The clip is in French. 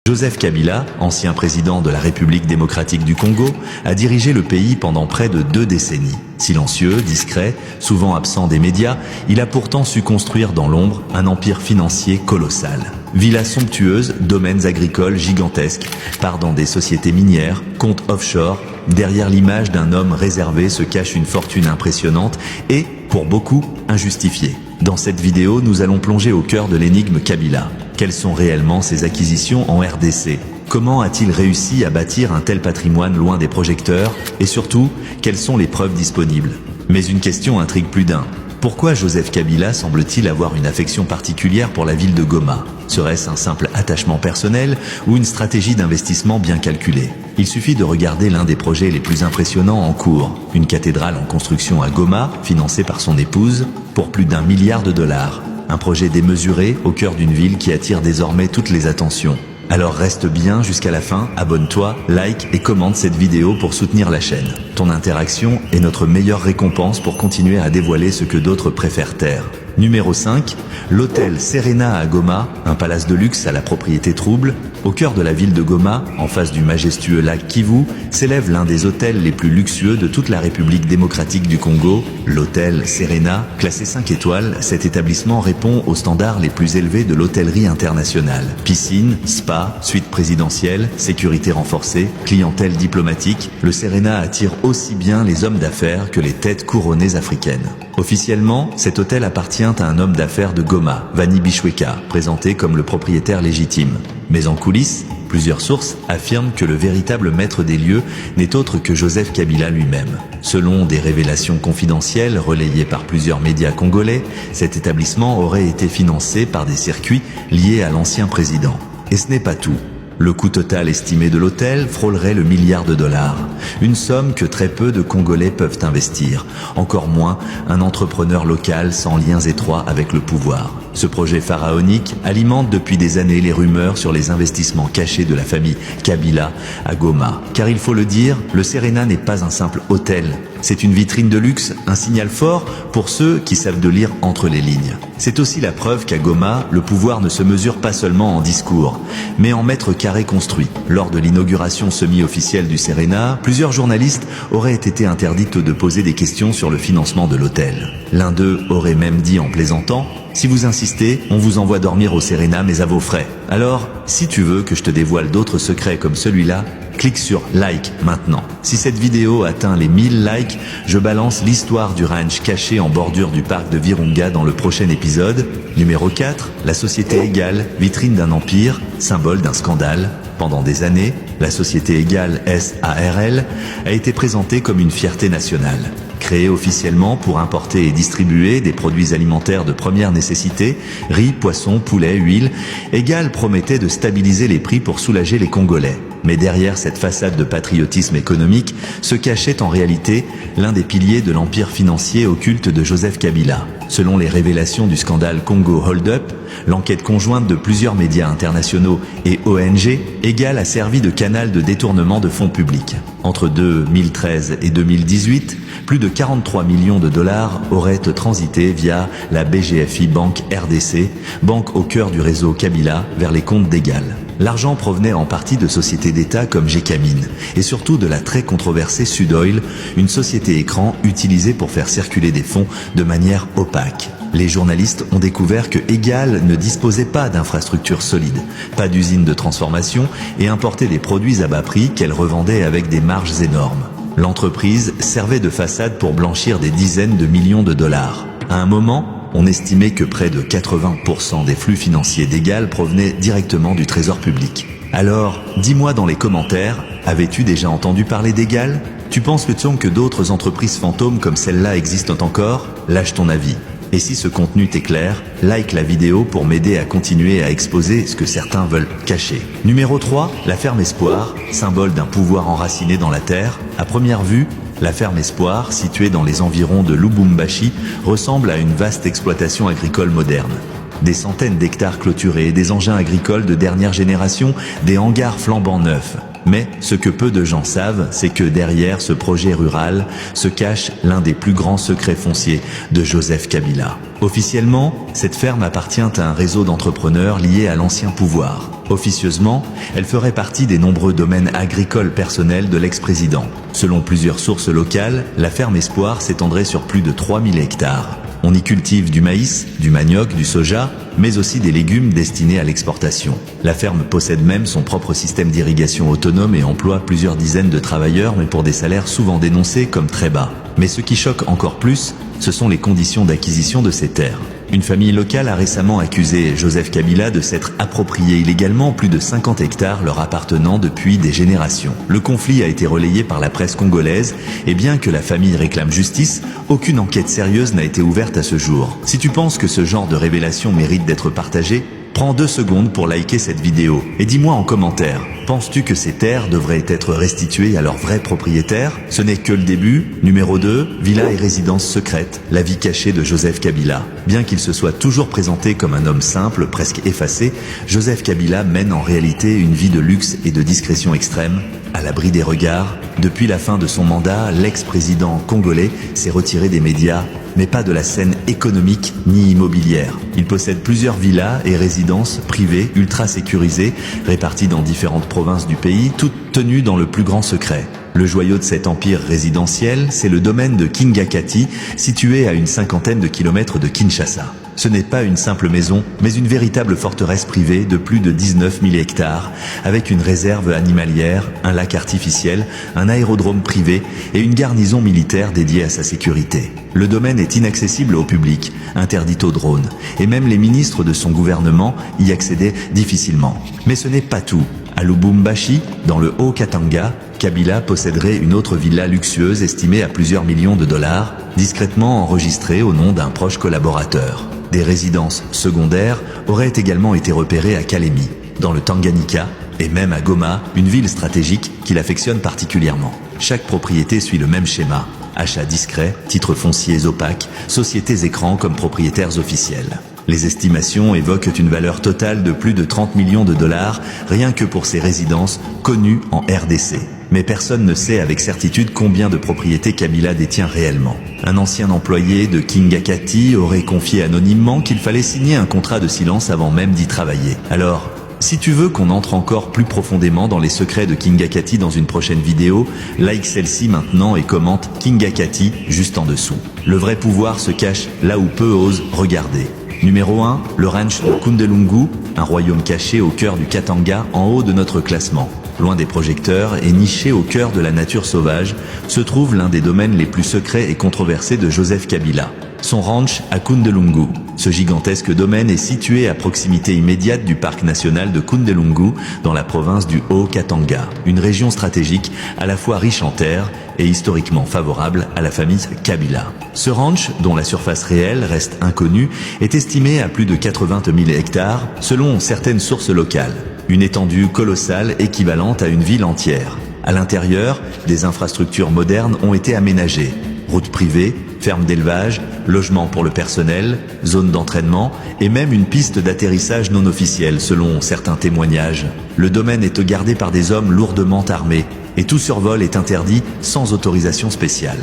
Joseph Kabila, ancien président de la République démocratique du Congo, a dirigé le pays pendant près de 2 décennies. Silencieux, discret, souvent absent des médias, il a pourtant su construire dans l'ombre un empire financier colossal. Villas somptueuses, domaines agricoles gigantesques, part dans des sociétés minières, comptes offshore. Derrière l'image d'un homme réservé se cache une fortune impressionnante et, pour beaucoup, injustifiée. Dans cette vidéo, nous allons plonger au cœur de l'énigme Kabila. Quelles sont réellement ses acquisitions en RDC? Comment a-t-il réussi à bâtir un tel patrimoine loin des projecteurs? Et surtout, quelles sont les preuves disponibles? Mais une question intrigue plus d'un. Pourquoi Joseph Kabila semble-t-il avoir une affection particulière pour la ville de Goma? Serait-ce un simple attachement personnel ou une stratégie d'investissement bien calculée? Il suffit de regarder l'un des projets les plus impressionnants en cours. Une cathédrale en construction à Goma, financée par son épouse, pour plus d'1 milliard de dollars. Un projet démesuré au cœur d'une ville qui attire désormais toutes les attentions. Alors reste bien jusqu'à la fin, abonne-toi, like et commente cette vidéo pour soutenir la chaîne. Ton interaction est notre meilleure récompense pour continuer à dévoiler ce que d'autres préfèrent taire. Numéro 5, l'hôtel Serena à Goma, un palace de luxe à la propriété trouble. Au cœur de la ville de Goma, en face du majestueux lac Kivu, s'élève l'un des hôtels les plus luxueux de toute la République démocratique du Congo, l'hôtel Serena. Classé 5 étoiles, cet établissement répond aux standards les plus élevés de l'hôtellerie internationale. Piscine, spa, suite présidentielle, sécurité renforcée, clientèle diplomatique, le Serena attire aussi bien les hommes d'affaires que les têtes couronnées africaines. Officiellement, cet hôtel appartient à un homme d'affaires de Goma, Vani Bichweka, présenté comme le propriétaire légitime. Mais en coulisses, plusieurs sources affirment que le véritable maître des lieux n'est autre que Joseph Kabila lui-même. Selon des révélations confidentielles relayées par plusieurs médias congolais, cet établissement aurait été financé par des circuits liés à l'ancien président. Et ce n'est pas tout. Le coût total estimé de l'hôtel frôlerait le milliard de dollars. Une somme que très peu de Congolais peuvent investir. Encore moins un entrepreneur local sans liens étroits avec le pouvoir. Ce projet pharaonique alimente depuis des années les rumeurs sur les investissements cachés de la famille Kabila à Goma. Car il faut le dire, le Serena n'est pas un simple hôtel. C'est une vitrine de luxe, un signal fort pour ceux qui savent de lire entre les lignes. C'est aussi la preuve qu'à Goma, le pouvoir ne se mesure pas seulement en discours, mais en mètres carrés construits. Lors de l'inauguration semi-officielle du Serena, plusieurs journalistes auraient été interdits de poser des questions sur le financement de l'hôtel. L'un d'eux aurait même dit en plaisantant: « Si vous insistez, on vous envoie dormir au Serena, mais à vos frais. » Alors, si tu veux que je te dévoile d'autres secrets comme celui-là, clique sur like maintenant. Si cette vidéo atteint les 1000 likes, je balance l'histoire du ranch caché en bordure du parc de Virunga dans le prochain épisode. Numéro 4, la société Égale, vitrine d'un empire, symbole d'un scandale. Pendant des années, la société Égale SARL a été présentée comme une fierté nationale. Créée officiellement pour importer et distribuer des produits alimentaires de première nécessité, riz, poisson, poulet, huile, Égale promettait de stabiliser les prix pour soulager les Congolais. Mais derrière cette façade de patriotisme économique se cachait en réalité l'un des piliers de l'empire financier occulte de Joseph Kabila. Selon les révélations du scandale Congo Hold Up, l'enquête conjointe de plusieurs médias internationaux et ONG, Égale a servi de canal de détournement de fonds publics. Entre 2013 et 2018, plus de 43 millions de dollars auraient transité via la BGFI Bank RDC, banque au cœur du réseau Kabila, vers les comptes d'Égale. L'argent provenait en partie de sociétés d'État comme Gécamine et surtout de la très controversée Sudoil, une société écran utilisée pour faire circuler des fonds de manière opaque. Les journalistes ont découvert que Égale ne disposait pas d'infrastructures solides, pas d'usine de transformation et importait des produits à bas prix qu'elle revendait avec des marges énormes. L'entreprise servait de façade pour blanchir des dizaines de millions de dollars. À un moment, on estimait que près de 80% des flux financiers d'Égale provenaient directement du trésor public. Alors, dis-moi dans les commentaires, avais-tu déjà entendu parler d'Égale? Tu penses que d'autres entreprises fantômes comme celle-là existent encore? Lâche ton avis. Et si ce contenu t'éclaire, like la vidéo pour m'aider à continuer à exposer ce que certains veulent cacher. Numéro 3, la ferme Espoir, symbole d'un pouvoir enraciné dans la terre. À première vue, la ferme Espoir, située dans les environs de Lubumbashi, ressemble à une vaste exploitation agricole moderne. Des centaines d'hectares clôturés, des engins agricoles de dernière génération, des hangars flambant neufs. Mais ce que peu de gens savent, c'est que derrière ce projet rural se cache l'un des plus grands secrets fonciers de Joseph Kabila. Officiellement, cette ferme appartient à un réseau d'entrepreneurs liés à l'ancien pouvoir. Officieusement, elle ferait partie des nombreux domaines agricoles personnels de l'ex-président. Selon plusieurs sources locales, la ferme Espoir s'étendrait sur plus de 3000 hectares. On y cultive du maïs, du manioc, du soja, mais aussi des légumes destinés à l'exportation. La ferme possède même son propre système d'irrigation autonome et emploie plusieurs dizaines de travailleurs, mais pour des salaires souvent dénoncés comme très bas. Mais ce qui choque encore plus, ce sont les conditions d'acquisition de ces terres. Une famille locale a récemment accusé Joseph Kabila de s'être approprié illégalement plus de 50 hectares leur appartenant depuis des générations. Le conflit a été relayé par la presse congolaise et bien que la famille réclame justice, aucune enquête sérieuse n'a été ouverte à ce jour. Si tu penses que ce genre de révélation mérite d'être partagé, prends 2 secondes pour liker cette vidéo et dis-moi en commentaire, penses-tu que ces terres devraient être restituées à leurs vrais propriétaires? Ce n'est que le début. Numéro 2, villa et résidence secrète, la vie cachée de Joseph Kabila. Bien qu'il se soit toujours présenté comme un homme simple, presque effacé, Joseph Kabila mène en réalité une vie de luxe et de discrétion extrême, à l'abri des regards. Depuis la fin de son mandat, l'ex-président congolais s'est retiré des médias, mais pas de la scène économique ni immobilière. Il possède plusieurs villas et résidences privées ultra sécurisées, réparties dans différentes provinces du pays, toutes tenues dans le plus grand secret. Le joyau de cet empire résidentiel, c'est le domaine de Kingakati, situé à une 50aine de kilomètres de Kinshasa. Ce n'est pas une simple maison, mais une véritable forteresse privée de plus de 19 000 hectares, avec une réserve animalière, un lac artificiel, un aérodrome privé et une garnison militaire dédiée à sa sécurité. Le domaine est inaccessible au public, interdit aux drones, et même les ministres de son gouvernement y accédaient difficilement. Mais ce n'est pas tout. À Lubumbashi, dans le Haut-Katanga, Kabila posséderait une autre villa luxueuse estimée à plusieurs millions de dollars, discrètement enregistrée au nom d'un proche collaborateur. Des résidences secondaires auraient également été repérées à Kalemi, dans le Tanganyika, et même à Goma, une ville stratégique qu'il affectionne particulièrement. Chaque propriété suit le même schéma. Achats discrets, titres fonciers opaques, sociétés écrans comme propriétaires officiels. Les estimations évoquent une valeur totale de plus de 30 millions de dollars, rien que pour ces résidences connues en RDC. Mais personne ne sait avec certitude combien de propriétés Kabila détient réellement. Un ancien employé de Kingakati aurait confié anonymement qu'il fallait signer un contrat de silence avant même d'y travailler. Alors, si tu veux qu'on entre encore plus profondément dans les secrets de Kingakati dans une prochaine vidéo, like celle-ci maintenant et commente Kingakati juste en dessous. Le vrai pouvoir se cache là où peu osent regarder. Numéro 1, le ranch de Kundelungu, un royaume caché au cœur du Katanga en haut de notre classement. Loin des projecteurs et niché au cœur de la nature sauvage, se trouve l'un des domaines les plus secrets et controversés de Joseph Kabila. Son ranch à Kundelungu. Ce gigantesque domaine est situé à proximité immédiate du parc national de Kundelungu, dans la province du Haut-Katanga, une région stratégique à la fois riche en terres et historiquement favorable à la famille Kabila. Ce ranch, dont la surface réelle reste inconnue, est estimé à plus de 80 000 hectares selon certaines sources locales. Une étendue colossale équivalente à une ville entière. À l'intérieur, des infrastructures modernes ont été aménagées. Routes privées, fermes d'élevage, logements pour le personnel, zones d'entraînement et même une piste d'atterrissage non officielle selon certains témoignages. Le domaine est gardé par des hommes lourdement armés et tout survol est interdit sans autorisation spéciale.